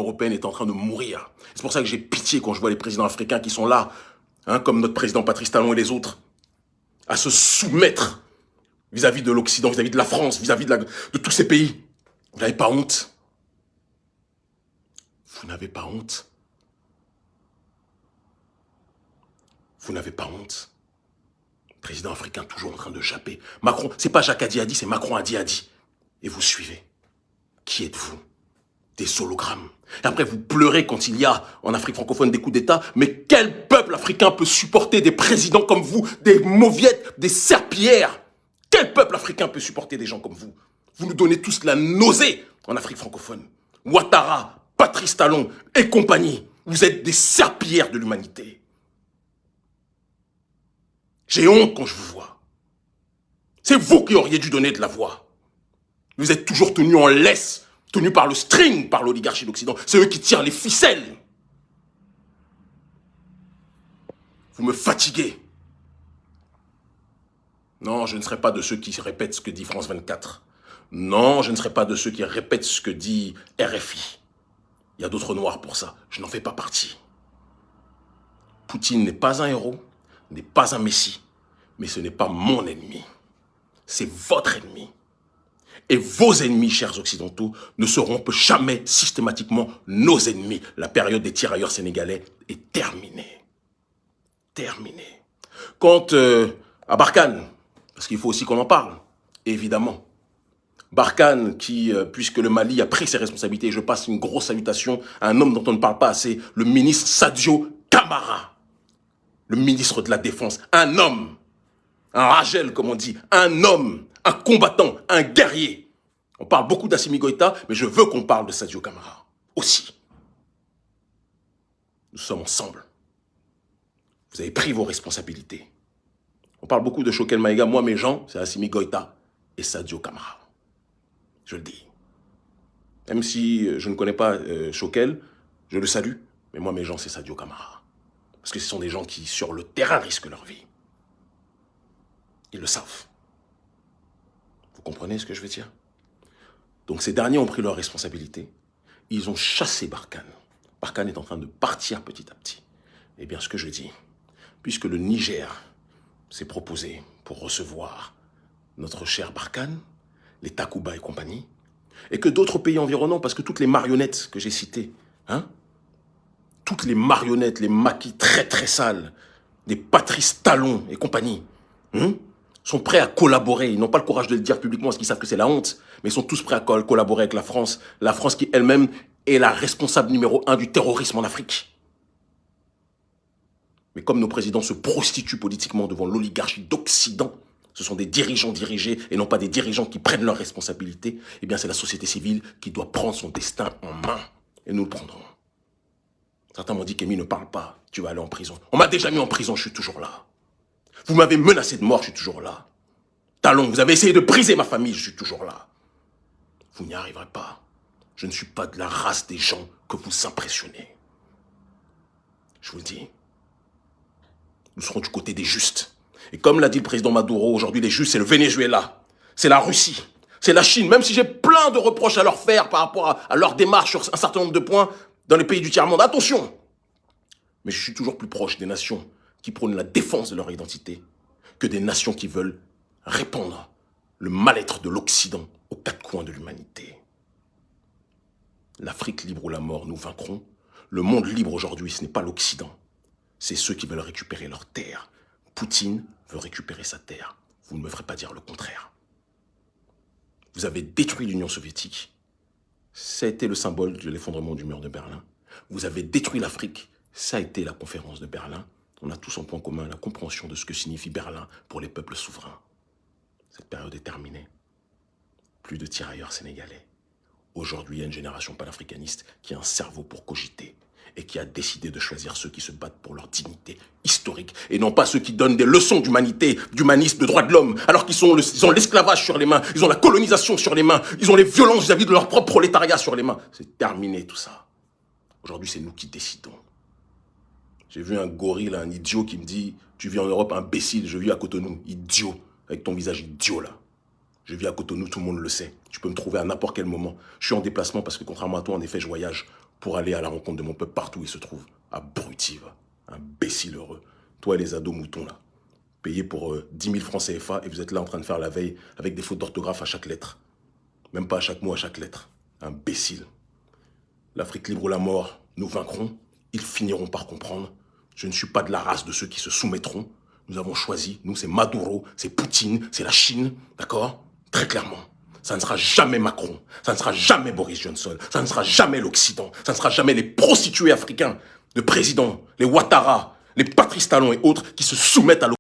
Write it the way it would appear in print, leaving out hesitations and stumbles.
européenne est en train de mourir. C'est pour ça que j'ai pitié quand je vois les présidents africains qui sont là, hein, comme notre président Patrice Talon et les autres, à se soumettre vis-à-vis de l'Occident, vis-à-vis de la France, vis-à-vis de tous ces pays. Vous n'avez pas honte? Vous n'avez pas honte? Vous n'avez pas honte? Président africain toujours en train de japper. Macron, c'est pas Jacques Hadi, c'est Macron Hadi. Et vous suivez. Qui êtes-vous? Des hologrammes. Et après, vous pleurez quand il y a, en Afrique francophone, des coups d'État. Mais quel peuple africain peut supporter des présidents comme vous, des mauviettes, des serpillères? Quel peuple africain peut supporter des gens comme vous? Vous nous donnez tous la nausée en Afrique francophone. Ouattara, Patrice Talon et compagnie. Vous êtes des serpillères de l'humanité. J'ai honte quand je vous vois. C'est vous qui auriez dû donner de la voix. Vous êtes toujours tenus en laisse, tenus par le string, par l'oligarchie d'Occident. C'est eux qui tirent les ficelles. Vous me fatiguez. Non, je ne serai pas de ceux qui répètent ce que dit France 24. Non, je ne serai pas de ceux qui répètent ce que dit RFI. Il y a d'autres noirs pour ça. Je n'en fais pas partie. Poutine n'est pas un héros, n'est pas un messie, mais ce n'est pas mon ennemi. C'est votre ennemi. Et vos ennemis, chers occidentaux, ne seront jamais systématiquement nos ennemis. La période des tirailleurs sénégalais est terminée. Terminée. Quant à Barkhane, parce qu'il faut aussi qu'on en parle, évidemment. Barkhane, qui, puisque le Mali a pris ses responsabilités, je passe une grosse salutation à un homme dont on ne parle pas assez, le ministre Sadio Camara, le ministre de la Défense, un homme, un Ragel, comme on dit, un homme, un combattant, un guerrier. On parle beaucoup d'Assimi Goïta, mais je veux qu'on parle de Sadio Camara aussi. Nous sommes ensemble. Vous avez pris vos responsabilités. On parle beaucoup de Choguel Maïga. Moi, mes gens, c'est Assimi Goïta et Sadio Camara. Je le dis. Même si je ne connais pas Choguel, je le salue. Mais moi, mes gens, c'est Sadio Camara. Parce que ce sont des gens qui, sur le terrain, risquent leur vie. Ils le savent. Vous comprenez ce que je veux dire? Donc ces derniers ont pris leurs responsabilités. Ils ont chassé Barkhane. Barkhane est en train de partir petit à petit. Eh bien, ce que je dis, puisque le Niger s'est proposé pour recevoir notre cher Barkhane, les Takuba et compagnie, et que d'autres pays environnants, parce que toutes les marionnettes que j'ai citées, hein, toutes les marionnettes, les maquis très très sales, des Patrice Talon et compagnie, sont prêts à collaborer. Ils n'ont pas le courage de le dire publiquement parce qu'ils savent que c'est la honte, mais ils sont tous prêts à collaborer avec la France qui elle-même est la responsable numéro 1 du terrorisme en Afrique. Mais comme nos présidents se prostituent politiquement devant l'oligarchie d'Occident, ce sont des dirigeants dirigés et non pas des dirigeants qui prennent leurs responsabilités, eh bien c'est la société civile qui doit prendre son destin en main. Et nous le prendrons. Certains m'ont dit qu'Emile ne parle pas, tu vas aller en prison. On m'a déjà mis en prison, je suis toujours là. Vous m'avez menacé de mort, je suis toujours là. Talon, vous avez essayé de briser ma famille, je suis toujours là. Vous n'y arriverez pas. Je ne suis pas de la race des gens que vous impressionnez. Je vous le dis. Nous serons du côté des justes. Et comme l'a dit le président Maduro, aujourd'hui les justes, c'est le Venezuela, c'est la Russie, c'est la Chine. Même si j'ai plein de reproches à leur faire par rapport à leur démarche sur un certain nombre de points dans les pays du tiers-monde. Attention! Mais je suis toujours plus proche des nations qui prônent la défense de leur identité que des nations qui veulent répandre le mal-être de l'Occident aux quatre coins de l'humanité. L'Afrique libre ou la mort, nous vaincrons. Le monde libre aujourd'hui, ce n'est pas l'Occident. C'est ceux qui veulent récupérer leur terre. Poutine veut récupérer sa terre. Vous ne me ferez pas dire le contraire. Vous avez détruit l'Union soviétique. Ça a été le symbole de l'effondrement du mur de Berlin. Vous avez détruit l'Afrique. Ça a été la conférence de Berlin. On a tous en point commun la compréhension de ce que signifie Berlin pour les peuples souverains. Cette période est terminée. Plus de tirailleurs sénégalais. Aujourd'hui, il y a une génération panafricaniste qui a un cerveau pour cogiter et qui a décidé de choisir ceux qui se battent pour leur dignité historique et non pas ceux qui donnent des leçons d'humanité, d'humanisme, de droits de l'homme, alors qu'ils ont l'esclavage sur les mains, ils ont la colonisation sur les mains, ils ont les violences vis-à-vis de leur propre prolétariat sur les mains. C'est terminé tout ça. Aujourd'hui, c'est nous qui décidons. J'ai vu un gorille, un idiot qui me dit « Tu vis en Europe, imbécile, je vis à Cotonou, idiot, avec ton visage idiot là. Je vis à Cotonou, tout le monde le sait. Tu peux me trouver à n'importe quel moment. Je suis en déplacement parce que contrairement à toi, en effet, je voyage pour aller à la rencontre de mon peuple partout où il se trouve. Abruti, va. Imbécile heureux. Toi et les ados moutons, là. Payés pour 10 000 francs CFA et vous êtes là en train de faire la veille avec des fautes d'orthographe à chaque lettre. Même pas à chaque mot, à chaque lettre. Imbécile. L'Afrique libre ou la mort, nous vaincrons. Ils finiront par comprendre. Je ne suis pas de la race de ceux qui se soumettront. Nous avons choisi, nous c'est Maduro, c'est Poutine, c'est la Chine, d'accord? Très clairement. Ça ne sera jamais Macron, ça ne sera jamais Boris Johnson, ça ne sera jamais l'Occident, ça ne sera jamais les prostituées africains de présidents, les Ouattara, les Patrice Talon et autres qui se soumettent à l'Occident.